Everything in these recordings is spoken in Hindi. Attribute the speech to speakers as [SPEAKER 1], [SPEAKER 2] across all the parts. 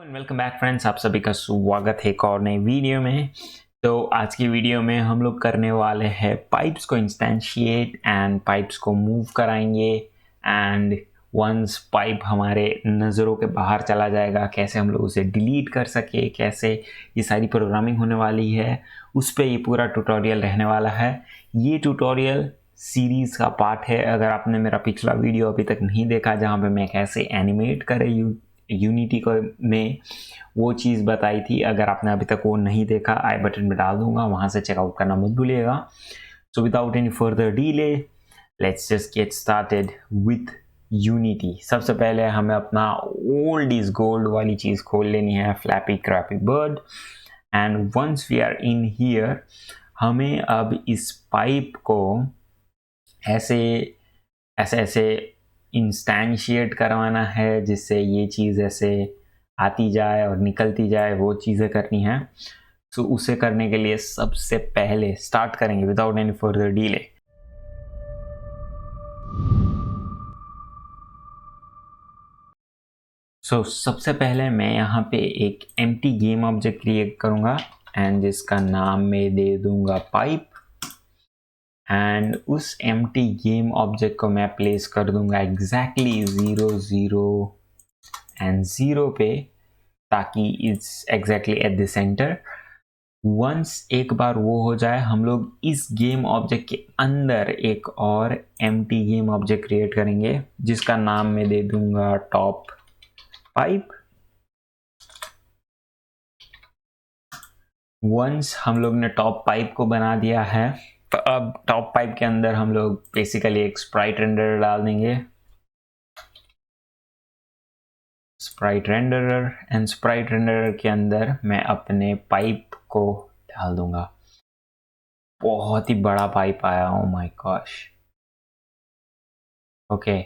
[SPEAKER 1] वेलकम बैक फ्रेंड्स, आप सभी का स्वागत है एक और नई वीडियो में। तो आज की वीडियो में हम लोग करने वाले हैं पाइप्स को इंस्टेंशिएट एंड पाइप्स को मूव कराएंगे। एंड वंस पाइप हमारे नज़रों के बाहर चला जाएगा, कैसे हम लोग उसे डिलीट कर सके, कैसे ये सारी प्रोग्रामिंग होने वाली है, उस पर ये पूरा ट्यूटोरियल रहने वाला है। ये ट्यूटोरियल सीरीज़ का पार्ट है। अगर आपने मेरा पिछला वीडियो अभी तक नहीं देखा जहाँ पे मैं कैसे एनिमेट करे यूनिटी को में वो चीज़ बताई थी, अगर आपने अभी तक वो नहीं देखा आई बटन में डाल दूंगा, वहां से चेकआउट करना मत भूलिएगा। So without any further delay let's just get started with unity. सबसे पहले हमें अपना ओल्ड इज गोल्ड वाली चीज़ खोल लेनी है, flappy crappy bird. And once we are in here, हमें अब इस पाइप को ऐसे ऐसे ऐसे इंस्टेंशिएट करवाना है जिससे ये चीज़ ऐसे आती जाए और निकलती जाए, वो चीज़ें करनी है। तो उसे करने के लिए सबसे पहले स्टार्ट करेंगे विदाउट एनी फर्दर डिले। सबसे पहले मैं यहाँ पे एक एम्प्टी गेम ऑब्जेक्ट क्रिएट करूँगा एंड जिसका नाम मैं दे दूंगा पाइप। एंड उस एम्प्टी गेम ऑब्जेक्ट को मैं प्लेस कर दूंगा एग्जैक्टली 0 0 एंड 0 पे, ताकि it's exactly at the centre. Once एक बार वो हो जाए, हम लोग इस गेम ऑब्जेक्ट के अंदर एक और एम्प्टी गेम ऑब्जेक्ट क्रिएट करेंगे जिसका नाम मैं दे दूंगा टॉप पाइप। वंस हम लोग ने टॉप पाइप को बना दिया है, तो अब टॉप पाइप के अंदर हम लोग बेसिकली एक स्प्राइट रेंडर डाल देंगे, Sprite renderer. And Sprite renderer के अंदर मैं अपने पाइप को डाल दूंगा। बहुत ही बड़ा पाइप आया, ओ my gosh. Okay,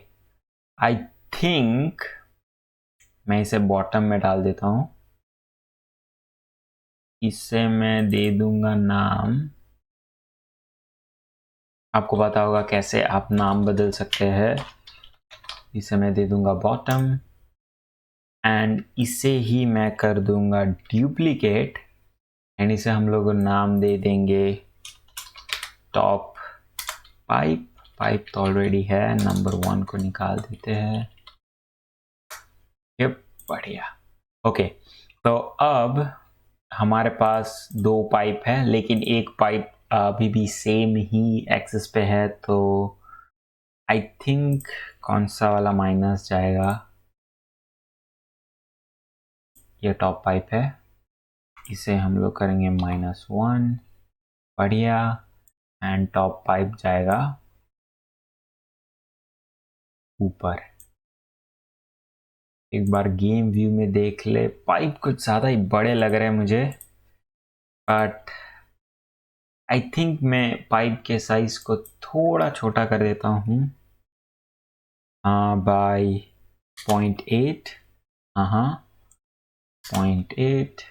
[SPEAKER 1] I think मैं इसे बॉटम में डाल देता हूं। इससे मैं दे दूंगा नाम। आपको पता होगा कैसे आप नाम बदल सकते हैं। इसे मैं दे दूंगा बॉटम एंड इसे ही मैं कर दूंगा डुप्लीकेट एंड इसे हम लोग नाम दे देंगे टॉप पाइप। पाइप तो ऑलरेडी है, नंबर 1 को निकाल देते हैं। ये बढ़िया। ओके, तो अब हमारे पास 2 पाइप है, लेकिन एक पाइप अभी भी सेम ही एक्सिस पे है, तो आई थिंक कौन सा वाला माइनस जाएगा? ये टॉप पाइप है, इसे हम लोग करेंगे -1। बढ़िया। एंड टॉप पाइप जाएगा ऊपर। एक बार गेम व्यू में देख ले, पाइप कुछ ज़्यादा ही बड़े लग रहे हैं मुझे, बट आई थिंक मैं पाइप के साइज को थोड़ा छोटा कर देता हूँ, बाय 0.8। हाँ 0.8।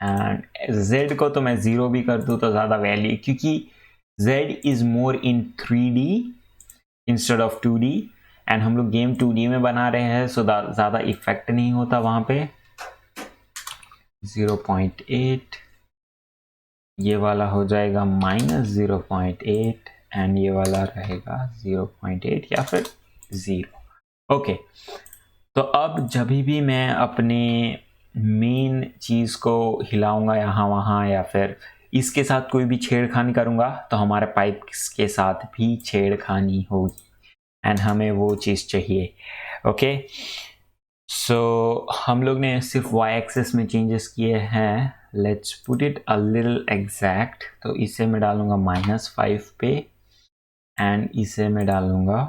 [SPEAKER 1] एंड z को तो मैं 0 भी कर दूँ तो ज़्यादा वैल्यू, क्योंकि z is more in 3D instead of 2D and हम लोग गेम 2D में बना रहे हैं, सो ज़्यादा इफेक्ट नहीं होता वहाँ पे। 0.8, ये वाला हो जाएगा -0.8 एंड ये वाला रहेगा 0.8 या फिर 0। ओके, तो अब जब भी मैं अपने मेन चीज़ को हिलाऊंगा यहाँ वहाँ या फिर इसके साथ कोई भी छेड़खानी करूँगा, तो हमारे पाइप के साथ भी छेड़खानी होगी एंड हमें वो चीज़ चाहिए। ओके, सो हम लोग ने सिर्फ y एक्सिस में चेंजेस किए हैं। Let's put it a little exact. तो इसे मैं डालूंगा -5 पे एंड इसे मैं डालूंगा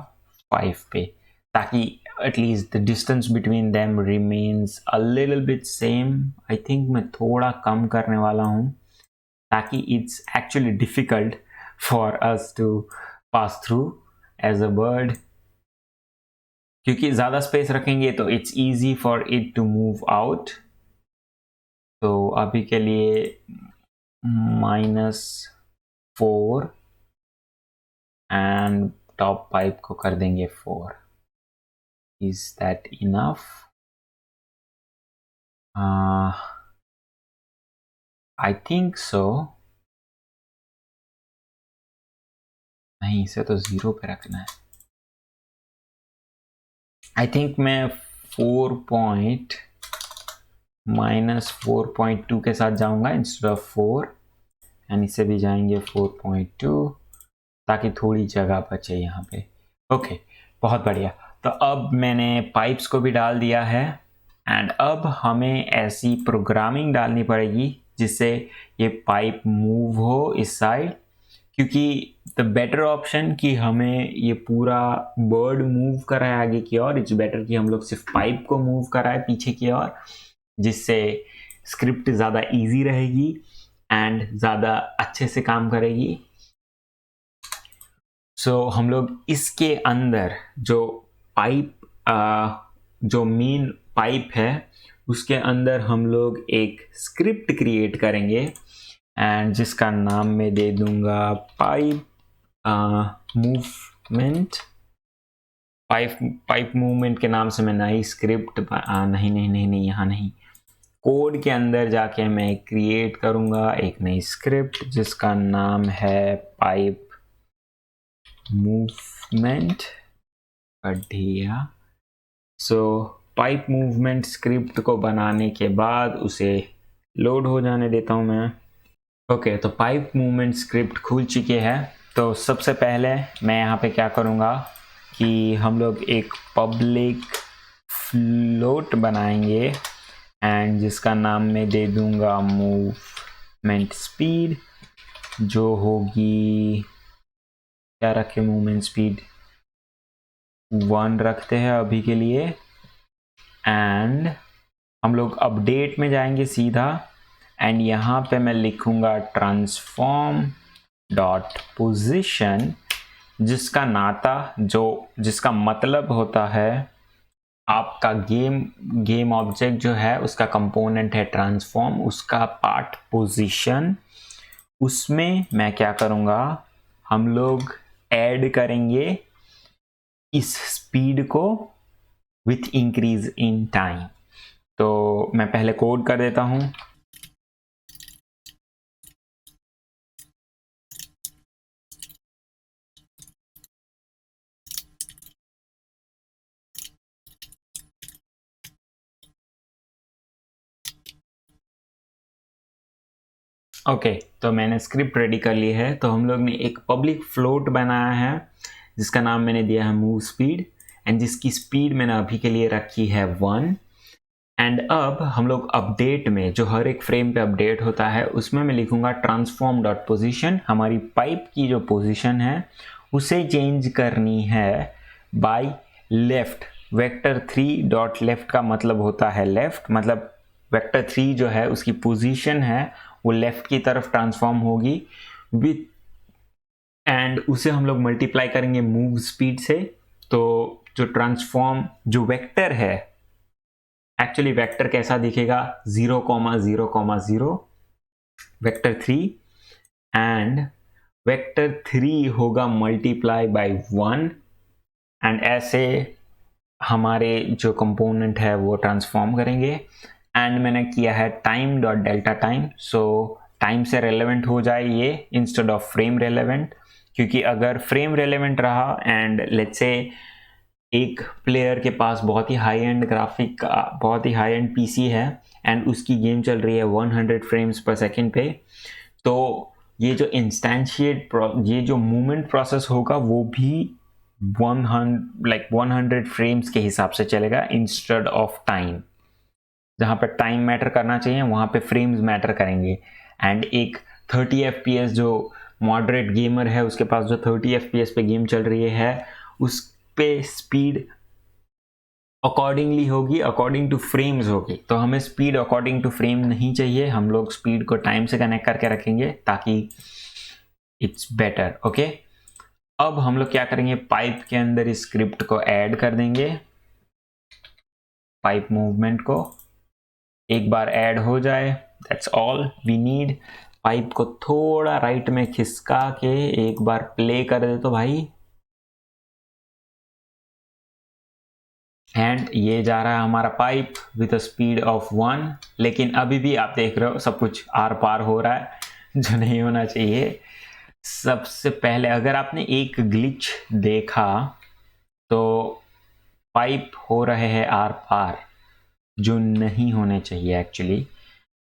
[SPEAKER 1] 5 पे, ताकि at least the distance between them remains a little bit same. I think मैं थोड़ा कम करने वाला हूँ ताकि it's actually difficult for us to pass through as a bird, क्योंकि ज़्यादा स्पेस रखेंगे तो it's easy for it to move out. तो अभी के लिए -4 एंड टॉप पाइप को कर देंगे 4। Is that enough? I think so. नहीं, इसे तो 0 पे रखना है। आई थिंक मैं 4 पॉइंट -4.2 के साथ जाऊंगा इंस्टेड ऑफ 4, एंड इसे भी जाएंगे 4.2, ताकि थोड़ी जगह बचे यहाँ पे। ओके, बहुत बढ़िया। तो अब मैंने पाइप्स को भी डाल दिया है, एंड अब हमें ऐसी प्रोग्रामिंग डालनी पड़ेगी जिससे ये पाइप मूव हो इस साइड, क्योंकि द बेटर ऑप्शन कि हमें ये पूरा बर्ड मूव कराए आगे की ओर, इट्स बेटर कि हम लोग सिर्फ पाइप को मूव कराए पीछे की ओर, जिससे स्क्रिप्ट ज़्यादा इजी रहेगी एंड ज़्यादा अच्छे से काम करेगी। सो हम लोग इसके अंदर जो पाइप, जो मेन पाइप है उसके अंदर हम लोग एक स्क्रिप्ट क्रिएट करेंगे, एंड जिसका नाम मैं दे दूंगा पाइप मूवमेंट। पाइप मूवमेंट के नाम से मैं नई स्क्रिप्ट नहीं, यहाँ नहीं, कोड के अंदर जाके मैं क्रिएट करूंगा एक नई स्क्रिप्ट जिसका नाम है पाइप मूवमेंट। बढ़िया। सो पाइप मूवमेंट स्क्रिप्ट को बनाने के बाद उसे लोड हो जाने देता हूं मैं। ओके, तो पाइप मूवमेंट स्क्रिप्ट खुल चुकी है। तो सबसे पहले मैं यहाँ पे क्या करूँगा कि हम लोग एक पब्लिक फ्लोट बनाएंगे, एंड जिसका नाम मैं दे दूंगा मूवमेंट स्पीड, जो होगी, क्या रखे, मूवमेंट स्पीड 1 रखते हैं अभी के लिए। एंड हम लोग अपडेट में जाएंगे सीधा, एंड यहाँ पे मैं लिखूंगा ट्रांसफॉर्म डॉट पोजिशन, जिसका मतलब होता है आपका गेम ऑब्जेक्ट जो है उसका कंपोनेंट है ट्रांसफॉर्म, उसका पार्ट पोजीशन। उसमें मैं क्या करूंगा, हम लोग ऐड करेंगे इस स्पीड को विथ इंक्रीज इन टाइम। तो मैं पहले कोड कर देता हूं। ओके, तो मैंने स्क्रिप्ट रेडी कर ली है। तो हम लोग ने एक पब्लिक फ्लोट बनाया है जिसका नाम मैंने दिया है मूव स्पीड, एंड जिसकी स्पीड मैंने अभी के लिए रखी है 1। एंड अब हम लोग अपडेट में, जो हर एक फ्रेम पे अपडेट होता है, उसमें मैं लिखूंगा ट्रांसफॉर्म डॉट पोजिशन। हमारी पाइप की जो पोजिशन है उसे चेंज करनी है by left. Vector 3 dot left का मतलब होता है लेफ्ट, मतलब वेक्टर 3 जो है उसकी पोजीशन है वो लेफ्ट की तरफ ट्रांसफॉर्म होगी विथ, एंड उसे हम लोग मल्टीप्लाई करेंगे मूव स्पीड से। तो जो ट्रांसफॉर्म जो वेक्टर है, एक्चुअली वेक्टर कैसा दिखेगा, 0,0,0 वेक्टर 3, एंड वेक्टर 3 होगा मल्टीप्लाई बाय 1, एंड ऐसे हमारे जो कंपोनेंट है वो ट्रांसफॉर्म करेंगे। एंड मैंने किया है टाइम डॉट डेल्टा टाइम, सो टाइम से रेलेवेंट हो जाए ये इंस्टेड ऑफ फ्रेम रेलेवेंट, क्योंकि अगर फ्रेम रेलेवेंट रहा एंड लेट्स से एक प्लेयर के पास बहुत ही हाई एंड ग्राफिक का बहुत ही हाई एंड पीसी है एंड उसकी गेम चल रही है 100 फ्रेम्स पर सेकेंड पे, तो ये जो इंस्टेंशिएट ये जो मूवमेंट प्रोसेस होगा वो भी 100 फ्रेम्स के हिसाब से चलेगा इंस्टेड ऑफ टाइम। जहां पर टाइम मैटर करना चाहिए वहां पे फ्रेम्स मैटर करेंगे। एंड एक 30 FPS जो मॉडरेट गेमर है उसके पास जो 30 FPS पे गेम चल रही है उस पे स्पीड अकॉर्डिंगली होगी, अकॉर्डिंग टू फ्रेम्स होगी। तो हमें स्पीड अकॉर्डिंग टू फ्रेम नहीं चाहिए, हम लोग स्पीड को टाइम से कनेक्ट करके रखेंगे ताकि इट्स बेटर। ओके, अब हम लोग क्या करेंगे, पाइप के अंदर इस स्क्रिप्ट को ऐड कर देंगे। पाइप मूवमेंट को एक बार ऐड हो जाए, that's all we need. Pipe को थोड़ा राइट में खिसका के एक बार प्ले कर दे तो भाई, एंड ये जा रहा है हमारा pipe with a speed of 1, लेकिन अभी भी आप देख रहे हो सब कुछ आर पार हो रहा है जो नहीं होना चाहिए। सबसे पहले अगर आपने एक ग्लिच देखा तो पाइप हो रहे हैं आर पार, जो नहीं होने चाहिए एक्चुअली।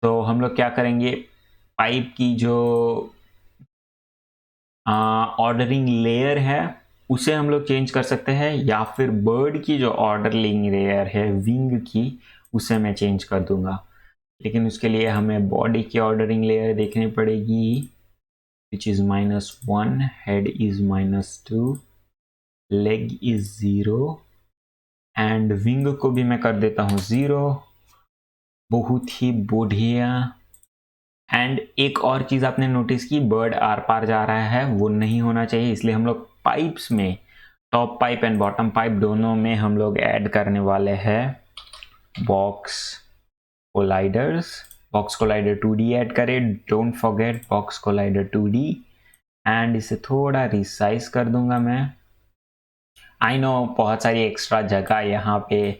[SPEAKER 1] तो हम लोग क्या करेंगे, पाइप की जो ऑर्डरिंग लेयर है उसे हम लोग चेंज कर सकते हैं, या फिर बर्ड की जो ऑर्डरिंग लेयर है विंग की उसे मैं चेंज कर दूंगा। लेकिन उसके लिए हमें बॉडी की ऑर्डरिंग लेयर देखनी पड़ेगी, which is -1, head is -2, leg is 0 and wing को भी मैं कर देता हूँ 0। बहुत ही बढ़िया। एंड एक और चीज आपने नोटिस की, बर्ड आर पार जा रहा है, वो नहीं होना चाहिए। इसलिए हम लोग पाइप्स में top pipe and bottom pipe दोनों में हम लोग ऐड करने वाले हैं box colliders. Box collider 2D add करें, don't forget box collider 2D। And इसे थोड़ा रिसाइज कर दूंगा मैं। आई नो बहुत सारी एक्स्ट्रा जगह यहाँ पे,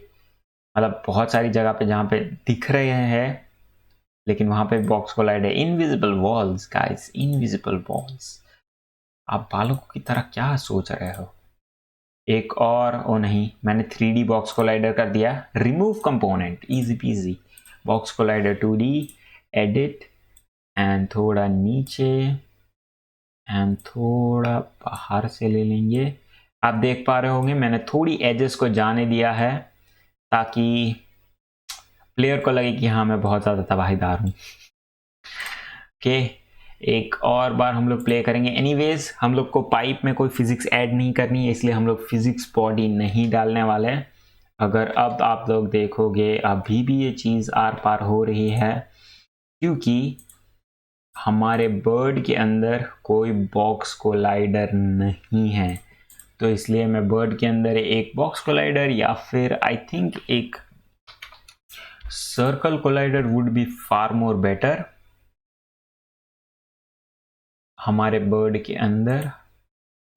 [SPEAKER 1] मतलब बहुत सारी जगह पे जहाँ पे दिख रहे हैं, लेकिन वहां पे box collider, invisible walls guys, invisible walls. आप बालों की तरह क्या सोच रहे हो। एक और, ओ नहीं, मैंने 3D बॉक्स कोलाइडर कर दिया। Remove component, easy PG. Box collider 2D, edit, and थोड़ा नीचे एंड थोड़ा बाहर से ले लेंगे। आप देख पा रहे होंगे मैंने थोड़ी एजेस को जाने दिया है ताकि प्लेयर को लगे कि हाँ मैं बहुत ज़्यादा तबाहीदार हूँ। ओके, एक और बार हम लोग प्ले करेंगे। एनीवेज हम लोग को पाइप में कोई फिजिक्स ऐड नहीं करनी है, इसलिए हम लोग फिजिक्स बॉडी नहीं डालने वाले हैं। अगर अब आप लोग देखोगे अभी भी ये चीज़ आर पार हो रही है, क्योंकि हमारे बर्ड के अंदर कोई बॉक्स कोलाइडर नहीं है। तो इसलिए मैं बर्ड के अंदर एक बॉक्स कोलाइडर या फिर आई थिंक एक circle collider would be far more better हमारे बर्ड के अंदर।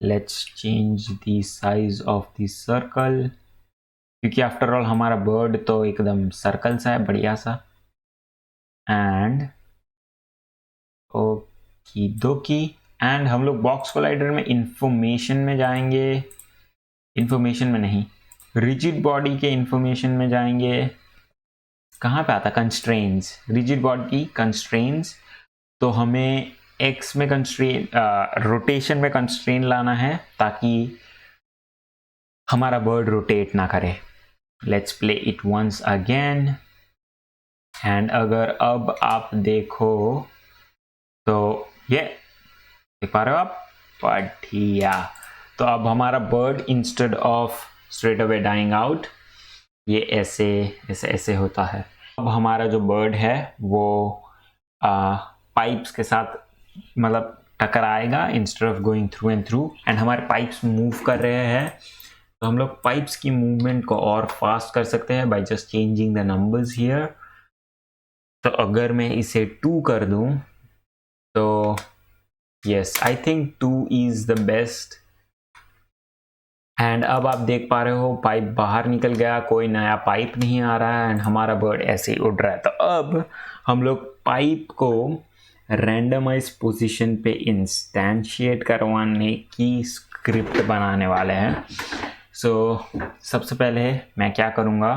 [SPEAKER 1] Let's change the size of the circle, क्योंकि आफ्टर ऑल हमारा बर्ड तो एकदम सर्कल सा है, बढ़िया सा। एंड ओकी दोकी, एंड हम लोग बॉक्स कोलाइडर में इंफॉर्मेशन में जाएंगे, इंफॉर्मेशन में नहीं, रिजिड बॉडी के इंफॉर्मेशन में जाएंगे। कहाँ पे आता, कंस्ट्रेंट्स, रिजिड बॉडी कंस्ट्रेंट्स। तो हमें एक्स में कंस्ट्रेन, रोटेशन में कंस्ट्रेन लाना है ताकि हमारा बर्ड रोटेट ना करे। Let's play it once again. एंड अगर अब आप देखो तो ये देख पा रहे हो आप, बढ़िया। तो अब हमारा bird instead of straight away dying out, ये ऐसे ऐसे ऐसे होता है। अब हमारा जो बर्ड है वो पाइप्स के साथ मतलब टकराएगा instead of going through and through, and हमारे पाइप्स मूव कर रहे हैं। तो हम लोग पाइप्स की मूवमेंट को और फास्ट कर सकते हैं by just changing the numbers here. तो अगर मैं इसे 2 कर दूं तो yes, I think 2 is the best. And अब आप देख पा रहे हो पाइप बाहर निकल गया, कोई नया पाइप नहीं आ रहा है, एंड हमारा बर्ड ऐसे ही उड़ रहा है। तो अब हम लोग पाइप को रैंडमाइज पोजीशन पे इंस्टेंशिएट करवाने की स्क्रिप्ट बनाने वाले हैं। सो सबसे पहले मैं क्या करूँगा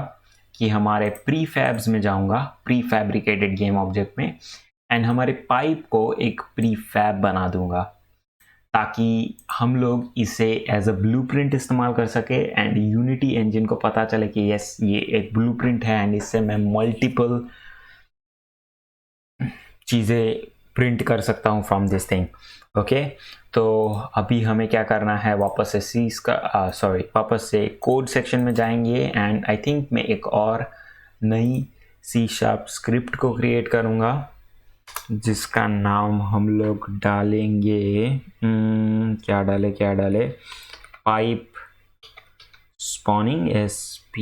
[SPEAKER 1] कि हमारे प्रीफैब्स में जाऊँगा, प्री फैब्रिकेटेड गेम ऑब्जेक्ट में, एंड हमारे पाइप को एक प्रीफैब बना दूंगा ताकि हम लोग इसे एज अ ब्लूप्रिंट इस्तेमाल कर सके, एंड यूनिटी इंजन को पता चले कि यस ये एक ब्लूप्रिंट है एंड इससे मैं मल्टीपल चीज़ें प्रिंट कर सकता हूँ फ्रॉम दिस थिंग। ओके, तो अभी हमें क्या करना है, वापस से वापस से कोड सेक्शन में जाएंगे, एंड आई थिंक मैं एक और नई C# स्क्रिप्ट को क्रिएट करूँगा जिसका नाम हम लोग डालेंगे, क्या डाले, पाइप स्पॉनिंग, SPAWNNING।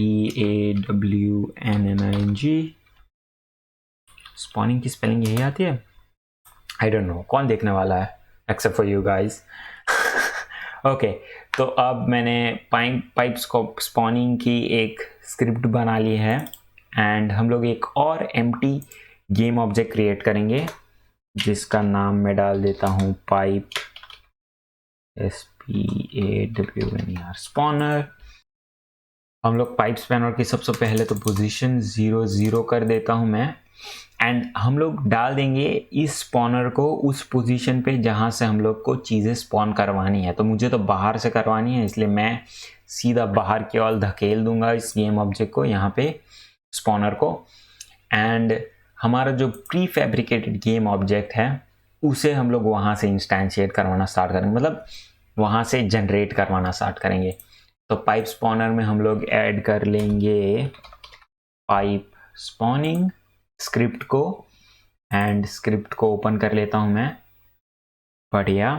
[SPEAKER 1] स्पॉनिंग की स्पेलिंग यही आती है, आई डोंट नो, कौन देखने वाला है except for you guys. Okay, तो अब मैंने पाइप्स को स्पॉनिंग की एक स्क्रिप्ट बना ली है एंड हम लोग एक और एम्प्टी गेम ऑब्जेक्ट क्रिएट करेंगे जिसका नाम मैं डाल देता हूँ पाइप SPAWNER स्पॉनर। हम लोग पाइप स्पैनर की सबसे पहले तो पोजीशन 0 कर देता हूं मैं एंड हम लोग डाल देंगे इस स्पॉनर को उस पोजीशन पे जहां से हम लोग को चीज़ें स्पॉन करवानी है। तो मुझे तो बाहर से करवानी है, इसलिए मैं सीधा बाहर की ओर धकेल दूंगा इस गेम ऑब्जेक्ट को, यहाँ पे स्पॉनर को। एंड हमारा जो प्री फैब्रिकेटेड गेम ऑब्जेक्ट है उसे हम लोग वहां से इंस्टेंशिएट करवाना स्टार्ट करेंगे, मतलब वहां से जनरेट करवाना स्टार्ट करेंगे। तो पाइप स्पॉनर में हम लोग ऐड कर लेंगे पाइप स्पॉनिंग स्क्रिप्ट को एंड स्क्रिप्ट को ओपन कर लेता हूं मैं। बढ़िया।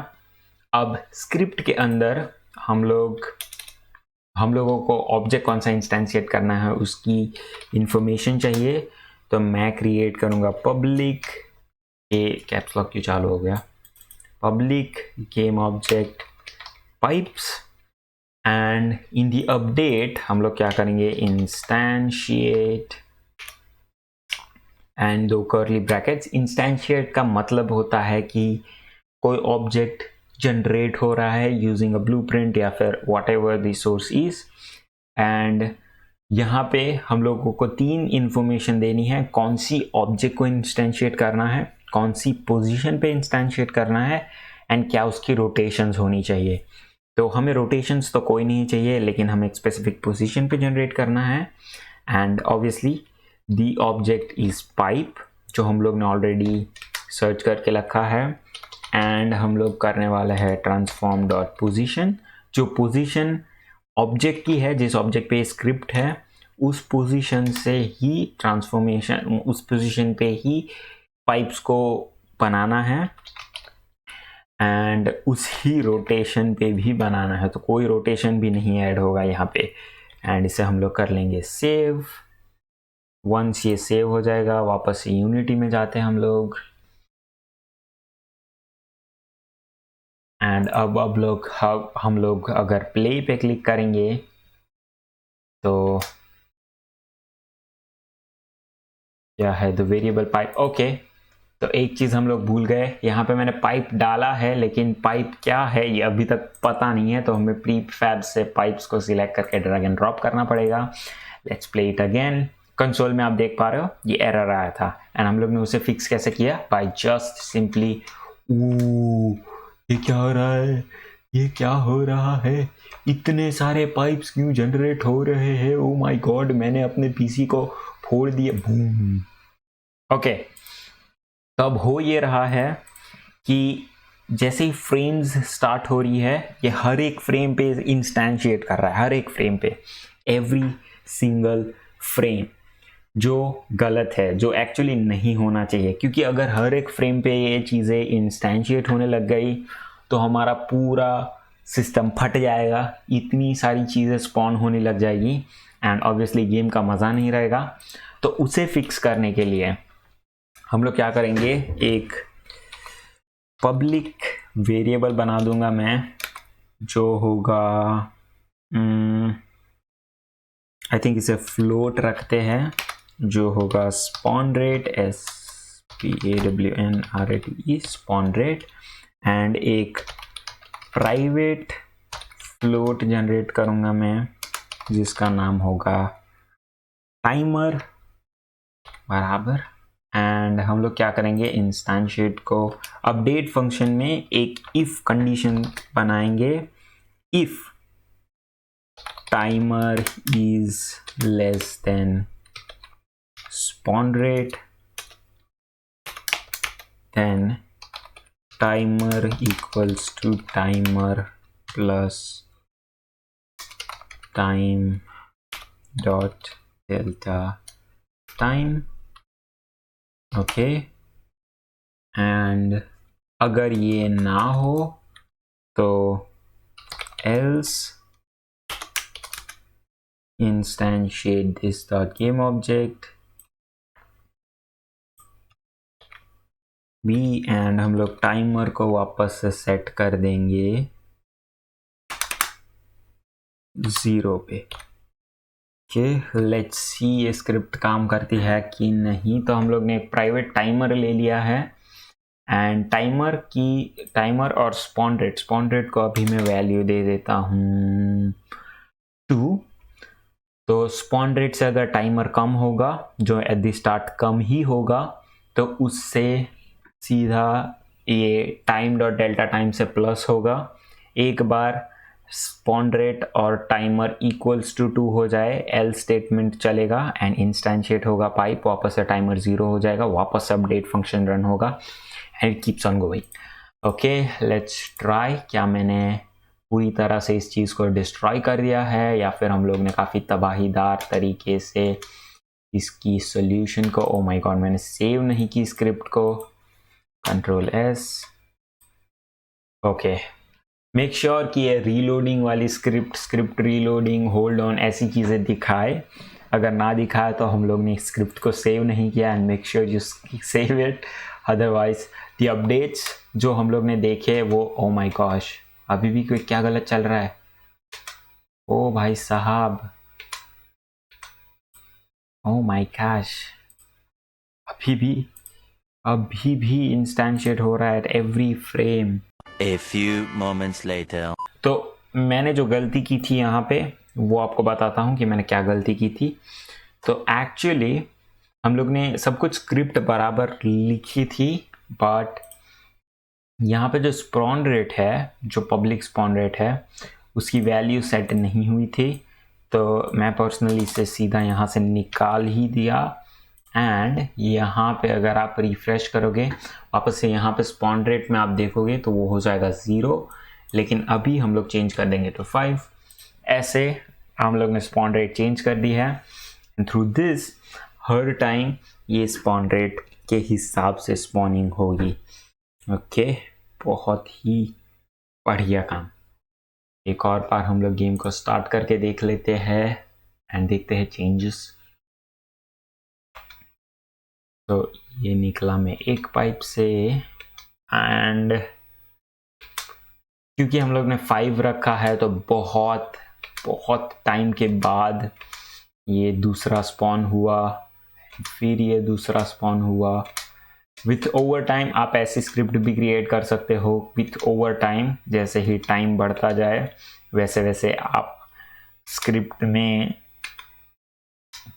[SPEAKER 1] अब स्क्रिप्ट के अंदर हम लोगों को ऑब्जेक्ट कौन सा इंस्टेंशिएट करना है उसकी इंफॉर्मेशन चाहिए। तो मैं क्रिएट करूंगा पब्लिक, कैप्स लॉक क्यों चालू हो गया, public game object pipes and in the update हम लोग क्या करेंगे, इंस्टेंशिएट एंड दो कर्ली ब्रैकेट्स। इंस्टेंशिएट का मतलब होता है कि कोई ऑब्जेक्ट जनरेट हो रहा है यूजिंग अ ब्लूप्रिंट या फिर what ever the source is. And यहाँ पे हम लोगों को 3 इंफॉर्मेशन देनी है, कौन सी ऑब्जेक्ट को इंस्टेंशिएट करना है, कौन सी पोजीशन पे इंस्टेंशिएट करना है एंड क्या उसकी रोटेशंस होनी चाहिए। तो हमें रोटेशंस तो कोई नहीं चाहिए, लेकिन हमें एक स्पेसिफिक पोजीशन पे जनरेट करना है। And obviously the object is pipe, जो हम लोग ने ऑलरेडी सर्च करके रखा है। एंड हम लोग करने वाले हैं ट्रांसफॉर्म डॉट पोजीशन, जो पोजीशन ऑब्जेक्ट की है, जिस ऑब्जेक्ट पे स्क्रिप्ट है उस पोजीशन से ही ट्रांसफॉर्मेशन, उस पोजीशन पे ही पाइप्स को बनाना है एंड उसी रोटेशन पे भी बनाना है। तो कोई रोटेशन भी नहीं ऐड होगा यहाँ पे। एंड इसे हम लोग कर लेंगे सेव। वंस ये सेव हो जाएगा वापस से यूनिटी में जाते हैं हम लोग एंड अब हम लोग अगर प्ले पे क्लिक करेंगे तो क्या है, द वेरिएबल पाइप। ओके, तो एक चीज हम लोग भूल गए, यहाँ पे मैंने पाइप डाला है लेकिन पाइप क्या है ये अभी तक पता नहीं है। तो हमें प्री फैब से पाइप्स को सिलेक्ट करके ड्रैग एंड ड्रॉप करना पड़ेगा। Let's play it again. Console में आप देख पा रहे हो ये एरर आया था एंड हम लोग ने उसे फिक्स कैसे किया, बाय जस्ट सिंपली ये क्या हो रहा है, ये क्या हो रहा है, इतने सारे पाइप्स क्यों जनरेट हो रहे हैं, ओ माय गॉड, मैंने अपने पीसी को फोड़ दिया, बूम। ओके, तो अब हो ये रहा है कि जैसे ही फ्रेम्स स्टार्ट हो रही है ये हर एक फ्रेम पे इंस्टेंशिएट कर रहा है, हर एक फ्रेम पे, एवरी सिंगल फ्रेम, जो गलत है, जो एक्चुअली नहीं होना चाहिए। क्योंकि अगर हर एक फ्रेम पे ये चीज़ें इंस्टेंशिएट होने लग गई तो हमारा पूरा सिस्टम फट जाएगा, इतनी सारी चीज़ें स्पॉन होने लग जाएगी एंड ऑब्वियसली गेम का मज़ा नहीं रहेगा। तो उसे फिक्स करने के लिए हम लोग क्या करेंगे, एक पब्लिक वेरिएबल बना दूंगा मैं, जो होगा आई थिंक इसे फ्लोट रखते हैं, जो होगा spawn rate, SPAWNRATE spawn rate. And एक प्राइवेट फ्लोट जनरेट करूंगा मैं जिसका नाम होगा टाइमर बराबर। एंड हम लोग क्या करेंगे, इंस्टेंशिएट को अपडेट फंक्शन में एक इफ कंडीशन बनाएंगे, if timer is less than spawn rate then timer equals to timer plus time dot delta time। Okay, and अगर ये ना हो तो else instantiate this dot game object भी, एंड हम लोग टाइमर को वापस से सेट कर देंगे 0 पे। ओके, लेट्स सी ये स्क्रिप्ट काम करती है कि नहीं। तो हम लोग ने एक प्राइवेट टाइमर ले लिया है एंड टाइमर और स्पॉन रेट को अभी मैं वैल्यू दे देता हूँ 2। तो स्पॉन रेट से अगर टाइमर कम होगा, जो एट द स्टार्ट कम ही होगा, तो उससे सीधा ये टाइम डॉट डेल्टा टाइम से प्लस होगा। एक बार स्पॉन रेट और टाइमर इक्वल्स टू 2 हो जाए, एल स्टेटमेंट चलेगा एंड इंस्टेंशिएट होगा पाइप, वापस से टाइमर 0 हो जाएगा, वापस से अपडेट फंक्शन रन होगा and keeps on going. Okay, let's try. क्या मैंने पूरी तरह से इस चीज़ को डिस्ट्रॉय कर दिया है या फिर हम लोग ने काफ़ी तबाहीदार तरीके से इसकी सॉल्यूशन को, ओ माय गॉड, मैंने सेव नहीं की स्क्रिप्ट को, control S. Okay, make sure कि ये रीलोडिंग वाली स्क्रिप्ट रीलोडिंग, होल्ड ऑन, ऐसी चीज़ें दिखाए। अगर ना दिखाए तो हम लोग ने स्क्रिप्ट को सेव नहीं किया and make sure you save it, otherwise the updates जो हम लोग ने देखे वो, ओ माय गॉश, अभी भी कोई क्या गलत चल रहा है? ओ भाई साहब, ओ माय गॉश, अभी भी इंस्टेंशिएट हो रहा है at every frame.
[SPEAKER 2] A few moments later.
[SPEAKER 1] तो मैंने जो गलती की थी यहाँ पे वो आपको बताता हूँ कि मैंने क्या गलती की थी। तो एक्चुअली हम लोग ने सब कुछ स्क्रिप्ट बराबर लिखी थी, बट यहाँ पे जो स्पॉन रेट है, जो पब्लिक स्पॉन रेट है, उसकी वैल्यू सेट नहीं हुई थी। तो मैं पर्सनली इसे सीधा यहाँ से निकाल ही दिया एंड यहाँ पे अगर आप रिफ्रेश करोगे वापस से यहाँ पे स्पॉन रेट में आप देखोगे तो वो हो जाएगा 0, लेकिन अभी हम लोग चेंज कर देंगे तो 5। ऐसे हम लोग ने स्पॉन रेट चेंज कर दी है and through this her time ये स्पॉन रेट के हिसाब से स्पॉनिंग होगी। ओके, बहुत ही बढ़िया काम। एक और बार हम लोग गेम को स्टार्ट करके देख लेते हैं एंड देखते हैं चेंजेस। तो ये निकला मैं एक पाइप से एंड क्योंकि हम लोग ने 5 रखा है तो बहुत टाइम के बाद ये दूसरा स्पॉन हुआ, फिर ये दूसरा स्पॉन हुआ। विथ ओवर टाइम आप ऐसी स्क्रिप्ट भी क्रिएट कर सकते हो। विथ ओवर टाइम, जैसे ही टाइम बढ़ता जाए वैसे वैसे आप स्क्रिप्ट में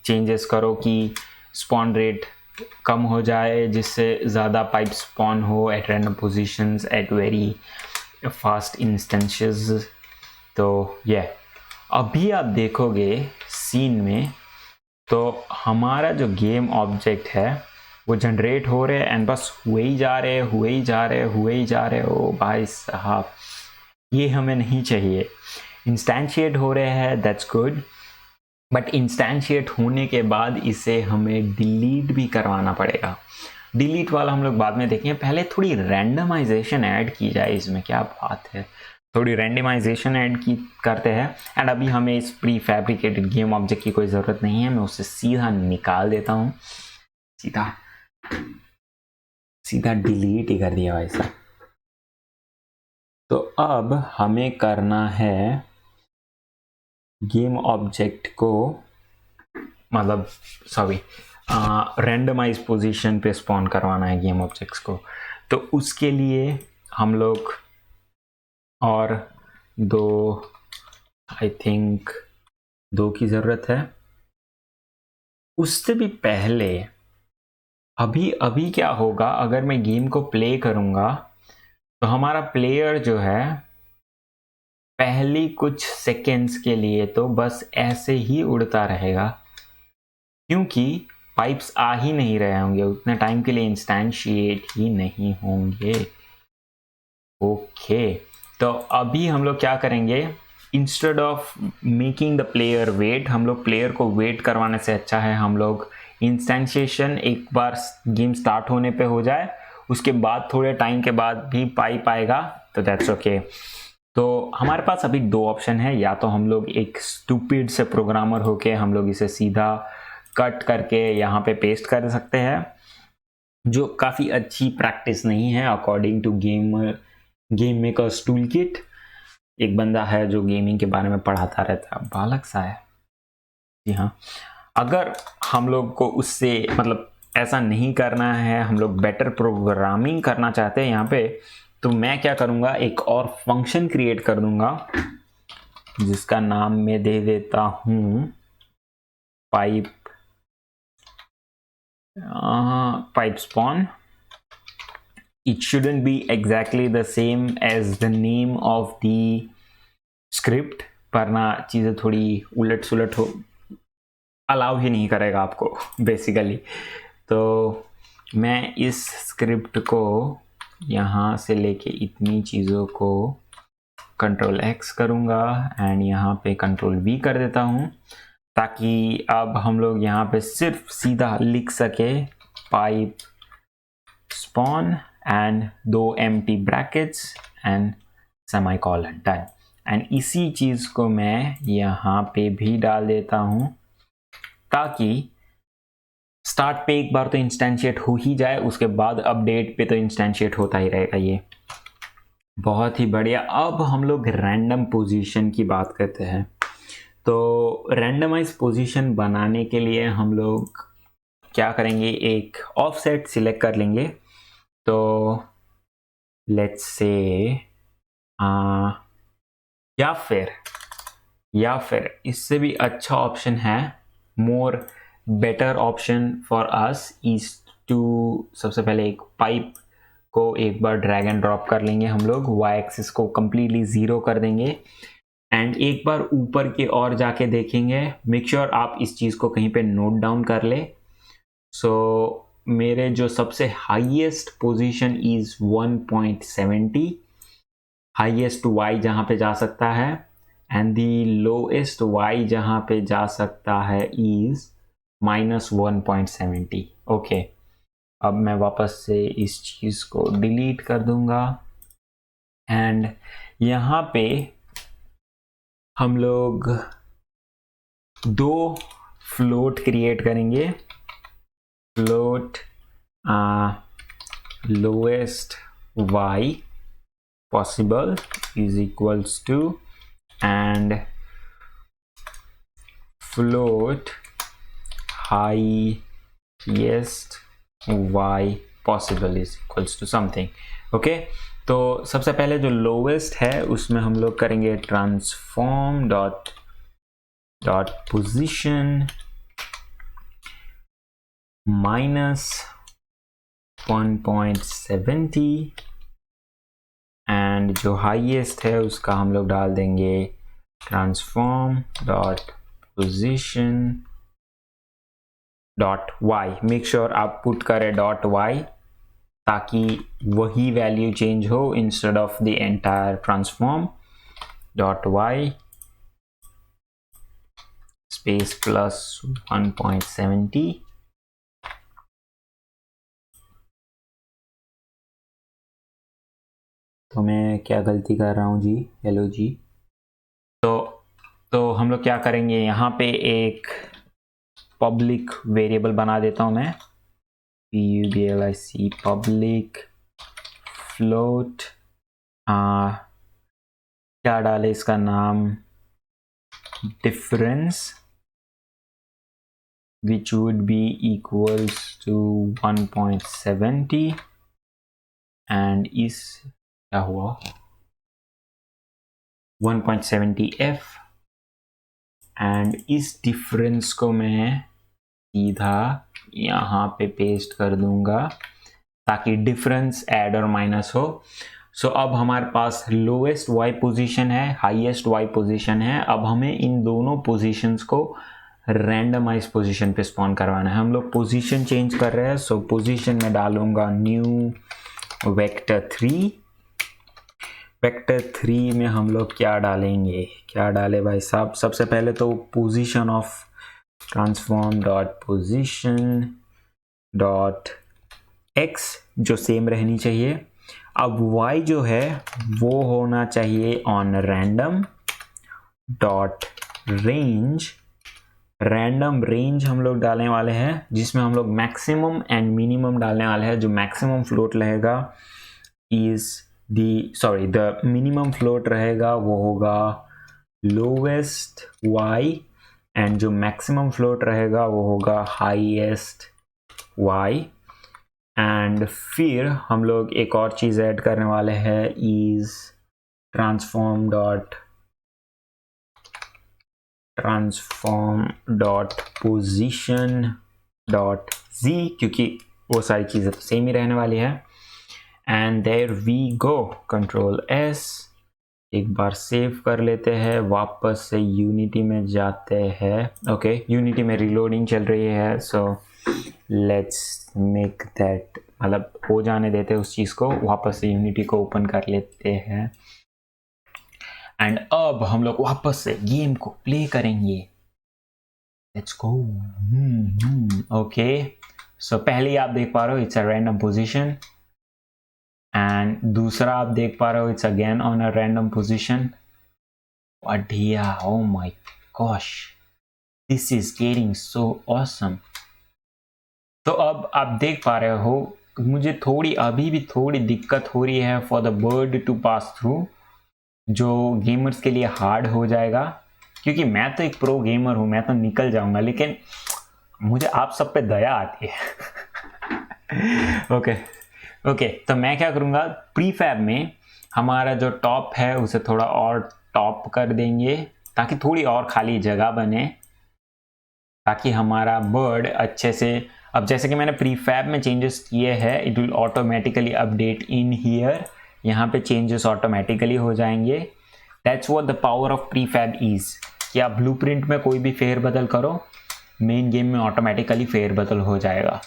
[SPEAKER 1] चेंजेस करो कि स्पॉन रेट कम हो जाए, जिससे ज़्यादा पाइप स्पॉन हो at random positions at very fast instances. तो ये अभी आप देखोगे सीन में तो हमारा जो गेम ऑब्जेक्ट है वो जनरेट हो रहे एंड बस हुए ही जा रहे। ओ भाई साहब, ये हमें नहीं चाहिए। इंस्टेंशिएट हो रहे हैं, दैट्स गुड, बट इंस्टेंशिएट होने के बाद इसे हमें डिलीट भी करवाना पड़ेगा। डिलीट वाला हम लोग बाद में देखेंगे, पहले थोड़ी रैंडमाइजेशन ऐड की जाए इसमें। क्या बात है, थोड़ी रैंडमाइजेशन ऐड की करते हैं एंड अभी हमें इस प्री फैब्रिकेटेड गेम ऑब्जेक्ट की कोई ज़रूरत नहीं है। मैं उसे सीधा निकाल देता हूँ, सीधा डिलीट ही कर दिया वैसा। तो अब हमें करना है गेम ऑब्जेक्ट को, मतलब सॉरी, रैंडमाइज पोजीशन पे स्पॉन करवाना है गेम ऑब्जेक्ट्स को। तो उसके लिए हम लोग और आई थिंक 2 की ज़रूरत है। उससे भी पहले अभी क्या होगा, अगर मैं गेम को प्ले करूँगा तो हमारा प्लेयर जो है पहली कुछ सेकेंड्स के लिए तो बस ऐसे ही उड़ता रहेगा, क्योंकि पाइप्स आ ही नहीं रहे होंगे उतने टाइम के लिए, इंस्टेंशिएट ही नहीं होंगे। ओके, तो अभी हम लोग क्या करेंगे, instead of making the player wait, हम लोग प्लेयर को वेट करवाने से अच्छा है हम लोग इंस्टेंशिएशन एक बार गेम स्टार्ट होने पे हो जाए, उसके बाद थोड़े टाइम के बाद भी पाइप आएगा तो दैट्स ओके। तो हमारे पास अभी 2 ऑप्शन है, या तो हम लोग एक स्टूपिड से प्रोग्रामर होके हम लोग इसे सीधा कट करके यहाँ पे पेस्ट कर सकते हैं, जो काफ़ी अच्छी प्रैक्टिस नहीं है according to game makers tool kit, एक बंदा है जो गेमिंग के बारे में पढ़ाता रहता है, बालक सा है। जी हाँ, अगर हम लोग को उससे मतलब ऐसा नहीं करना है, हम लोग बेटर प्रोग्रामिंग करना चाहते हैं यहाँ पे, तो मैं क्या करूँगा, एक और फंक्शन क्रिएट कर दूंगा जिसका नाम मैं दे देता हूँ pipe spawn. It shouldn't be exactly the same as the name of the script, वरना चीज़ें थोड़ी उलट सुलट हो, अलाउ ही नहीं करेगा आपको बेसिकली। तो मैं इस स्क्रिप्ट को यहाँ से लेके इतनी चीज़ों को कंट्रोल X करूँगा एंड यहाँ पे कंट्रोल V कर देता हूँ, ताकि अब हम लोग यहाँ पे सिर्फ सीधा लिख सके pipe spawn and 2 empty brackets and semicolon, done. And इसी चीज़ को मैं यहाँ पे भी डाल देता हूँ, ताकि स्टार्ट पे एक बार तो इंस्टेंशिएट हो ही जाए, उसके बाद अपडेट पे तो इंस्टेंशिएट होता ही रहेगा। ये बहुत ही बढ़िया। अब हम लोग रैंडम पोजीशन की बात करते हैं। तो रैंडमाइज पोजीशन बनाने के लिए हम लोग क्या करेंगे, एक ऑफसेट सिलेक्ट कर लेंगे। तो लेट्स से या फिर इससे भी अच्छा ऑप्शन है, more better option for us is to, सबसे पहले एक पाइप को एक बार ड्रैग एंड ड्रॉप कर लेंगे हम लोग, वाई एक्सिस को कम्प्लीटली 0 कर देंगे एंड एक बार ऊपर की ओर जाके देखेंगे। मेक श्योर आप इस चीज़ को कहीं पे नोट डाउन कर ले। सो मेरे जो सबसे highest position is 1.70, highest Y जहाँ पे जा सकता है, एंड दी लोएस्ट वाई जहाँ पे जा सकता है इज -1.70। ओके, अब मैं वापस से इस चीज़ को डिलीट कर दूंगा एंड यहाँ पे हम लोग 2 फ्लोट क्रिएट करेंगे। Float lowest Y possible is equals to and float highest y possible is equals to something। Okay, तो सबसे पहले जो लोवेस्ट है उसमें हम लोग करेंगे ट्रांसफॉर्म डॉट पोजिशन -1.70 एंड जो हाईएस्ट है उसका हम लोग डाल देंगे transform dot position dot Y. Make sure आप पुट करें डॉट वाई, ताकि वही वैल्यू चेंज हो instead of the entire transform. Dot Y space plus 1.70 तो मैं क्या गलती कर रहा हूँ जी, हेलो जी। तो हम लोग क्या करेंगे, यहाँ पे एक पब्लिक वेरिएबल बना देता हूँ मैं, public पब्लिक फ्लोट, क्या डाले इसका नाम, difference, which would be equals to 1.70 and इस क्या हुआ 1.70f एंड इस डिफरेंस को मैं सीधा यहाँ पे पेस्ट कर दूंगा ताकि डिफरेंस ऐड और माइनस हो। सो अब हमारे पास लोएस्ट वाई पोजीशन है, हाईएस्ट वाई पोजीशन है। अब हमें इन दोनों पोजीशंस को रैंडमाइज पोजीशन पे स्पॉन करवाना है। हम लोग पोजीशन चेंज कर रहे हैं, सो पोजीशन में डालूंगा न्यू वेक्टर 3। वेक्टर 3 में हम लोग क्या डालेंगे, क्या डाले भाई साहब, सबसे पहले तो position of transform dot position dot x जो सेम रहनी चाहिए। अब y जो है वो होना चाहिए on random dot range. Random range हम लोग डालने वाले हैं जिसमें हम लोग मैक्सिमम एंड मिनिमम डालने वाले हैं। जो मैक्सिमम फ्लोट रहेगा इज द मिनिमम फ्लोट रहेगा वो होगा लोवेस्ट y, एंड जो मैक्सिमम फ्लोट रहेगा वो होगा हाईएस्ट y। एंड फिर हम लोग एक और चीज़ ऐड करने वाले हैं, is transform dot position dot z, क्योंकि वो सारी चीज़ें तो सेम ही रहने वाली है। And there we go, control S, एक बार सेव कर लेते हैं, वापस से यूनिटी में जाते हैं। ओके, यूनिटी में रीलोडिंग चल रही है, सो लेट्स मेक दैट, मतलब हो जाने देते हैं उस चीज़ को, वापस से यूनिटी को ओपन कर लेते हैं। एंड अब हम लोग वापस से गेम को प्ले करेंगे। Let's go. ओके, सो पहले आप देख पा रहे हो it's a random position, and दूसरा आप देख पा रहे हो it's again on a random position. बढ़िया, oh my gosh, this is getting so awesome. तो अब आप देख पा रहे हो मुझे अभी भी थोड़ी दिक्कत हो रही है for the bird to pass through, जो गेमर्स के लिए हार्ड हो जाएगा, क्योंकि मैं तो एक प्रो गेमर हूं, मैं तो निकल जाऊंगा, लेकिन मुझे आप सब पे दया आती है। ओके, तो मैं क्या करूंगा, प्रीफैब में हमारा जो टॉप है उसे थोड़ा और टॉप कर देंगे, ताकि थोड़ी और खाली जगह बने, ताकि हमारा बर्ड अच्छे से, अब जैसे कि मैंने प्रीफैब में चेंजेस किए हैं, it will automatically update in here, यहाँ पे चेंजेस ऑटोमेटिकली हो जाएंगे। That's what the power of prefab is, कि आप ब्लूप्रिंट में कोई भी फेरबदल करो, मेन गेम में ऑटोमेटिकली फेरबदल हो जाएगा।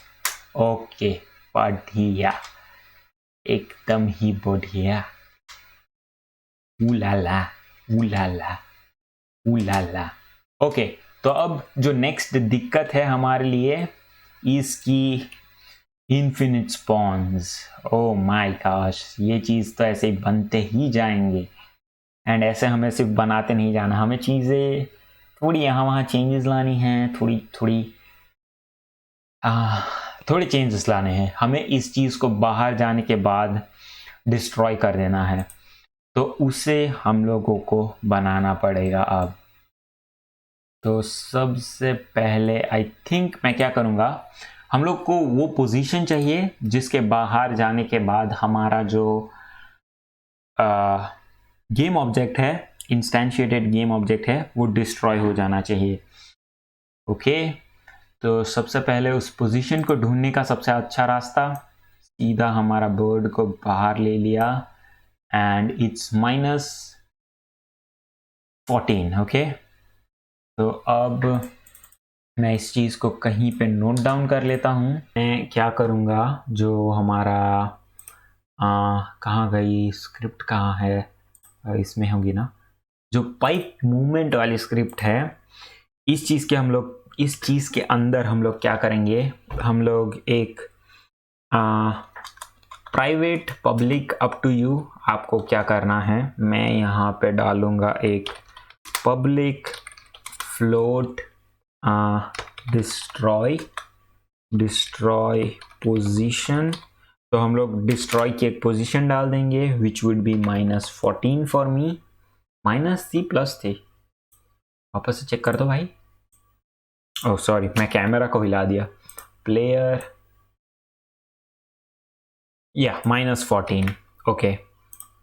[SPEAKER 1] ओके, बढ़िया, एकदम ही बढ़िया। उलाला उलाला उलाला। ओके, तो अब जो नेक्स्ट दिक्कत है हमारे लिए, इसकी infinite spawns. O my gosh, ये चीज़ तो ऐसे ही बनते ही जाएंगे, एंड ऐसे हमें सिर्फ बनाते नहीं जाना, हमें चीज़ें थोड़ी यहाँ वहाँ चेंजेस लानी हैं, थोड़ी चेंजेस लाने हैं हमें। इस चीज़ को बाहर जाने के बाद डिस्ट्रॉय कर देना है, तो उसे हम लोगों को बनाना पड़ेगा अब। तो सबसे पहले आई थिंक मैं क्या करूँगा, हम लोग को वो पोजीशन चाहिए जिसके बाहर जाने के बाद हमारा जो गेम ऑब्जेक्ट है, इंस्टेंशिएटेड गेम ऑब्जेक्ट है, वो डिस्ट्रॉय हो जाना चाहिए। ओके, तो सबसे पहले उस पोजीशन को ढूंढने का सबसे अच्छा रास्ता, सीधा हमारा बर्ड को बाहर ले लिया, एंड इट्स -14। ओके, तो अब मैं इस चीज़ को कहीं पे नोट डाउन कर लेता हूँ। मैं क्या करूँगा, जो हमारा कहाँ गई स्क्रिप्ट, कहाँ है, इसमें होगी ना, जो पाइप मूवमेंट वाली स्क्रिप्ट है, इस चीज़ के अंदर हम लोग क्या करेंगे, हम लोग एक private public up to you, आपको क्या करना है, मैं यहाँ पे डालूंगा एक पब्लिक फ्लोट डिस्ट्रॉय पोजीशन। तो हम लोग डिस्ट्रॉय की एक पोजीशन डाल देंगे, which would be -14 for me, minus थी प्लस थी, वापस से चेक कर दो भाई। ओह सॉरी, मैं कैमरा को हिला दिया। प्लेयर या -14। ओके,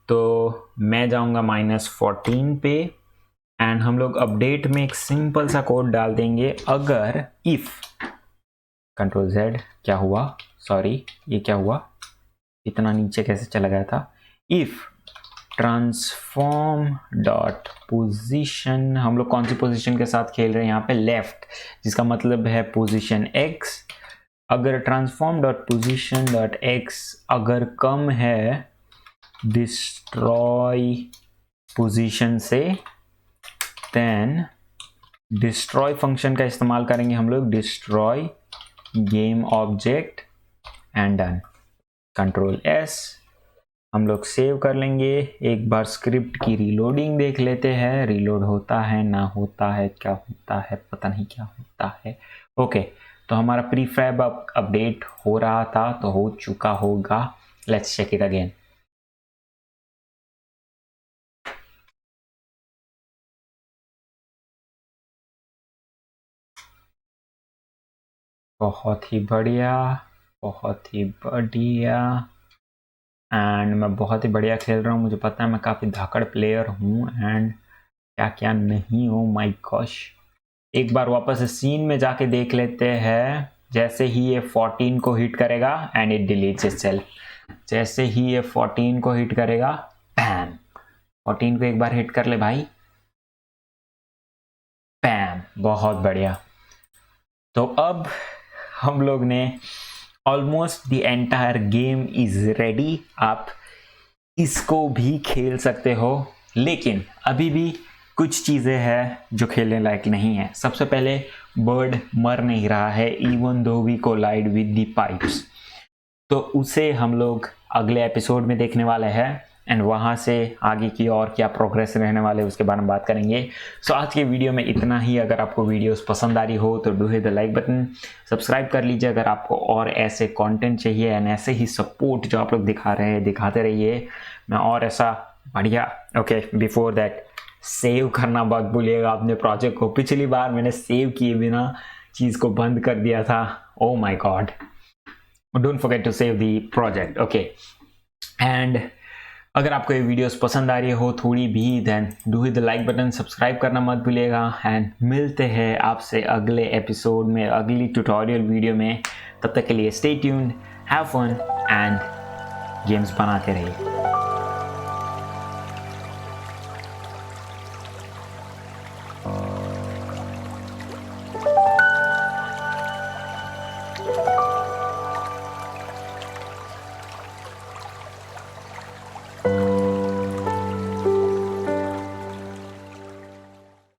[SPEAKER 1] तो मैं जाऊंगा -14 पे, एंड हम लोग अपडेट में एक सिंपल सा कोड डाल देंगे, अगर इफ कंट्रोल Z, क्या हुआ, सॉरी ये क्या हुआ, इतना नीचे कैसे चला गया था, इफ ट्रांसफॉर्म डॉट पोजिशन, हम लोग कौन सी पोजीशन के साथ खेल रहे हैं यहाँ पे, लेफ्ट, जिसका मतलब है पोजीशन X। अगर transform dot position dot X अगर कम है डिस्ट्रॉय पोजीशन से, देन डिस्ट्रॉय फंक्शन का इस्तेमाल करेंगे हम लोग, destroy game object, and done, control S। हम लोग सेव कर लेंगे, एक बार स्क्रिप्ट की रीलोडिंग देख लेते हैं, रीलोड होता है ना होता है, क्या होता है पता नहीं क्या होता है। ओके, तो हमारा प्रीफैब अपडेट हो रहा था, तो हो चुका होगा, लेट्स चेक इट अगेन। बहुत ही बढ़िया, बहुत ही बढ़िया। एंड मैं बहुत ही बढ़िया खेल रहा हूँ, मुझे पता है मैं काफ़ी धाकड़ प्लेयर हूँ एंड क्या क्या नहीं हूँ। माय गॉश, एक बार वापस सीन में जाके देख लेते हैं। जैसे ही ये 14 को हिट करेगा एंड इट डिलीट्स इटसेल्फ। जैसे ही ये 14 को हिट करेगा, पैम, 14 को एक बार हिट कर ले भाई, पैम, बहुत बढ़िया। तो अब हम लोग ने almost the entire game is ready. आप इसको भी खेल सकते हो, लेकिन अभी भी कुछ चीज़ें हैं जो खेलने लायक नहीं है। सबसे पहले, बर्ड मर नहीं रहा है even though we collide with the pipes, तो उसे हम लोग अगले एपिसोड में देखने वाले हैं एंड वहाँ से आगे की और क्या प्रोग्रेस रहने वाले उसके बारे में बात करेंगे। सो आज के वीडियो में इतना ही। अगर आपको वीडियोस पसंद आ रही हो तो do hit the like button, subscribe कर लीजिए अगर आपको और ऐसे कंटेंट चाहिए एंड ऐसे ही सपोर्ट जो आप लोग दिखा रहे हैं दिखाते रहिए। मैं और ऐसा बढ़िया। ओके, बिफोर दैट, सेव करना मत भूलिएगा अपने प्रोजेक्ट को। पिछली बार मैंने सेव किए बिना चीज़ को बंद कर दिया था। Oh my god, don't forget to save the project. Okay, and अगर आपको ये वीडियोस पसंद आ रही हो थोड़ी भी, then do hit the like button, subscribe करना मत भूलिएगा एंड मिलते हैं आपसे अगले एपिसोड में, अगली ट्यूटोरियल वीडियो में। तब तक के लिए stay tuned, have fun and games बनाते रहिए।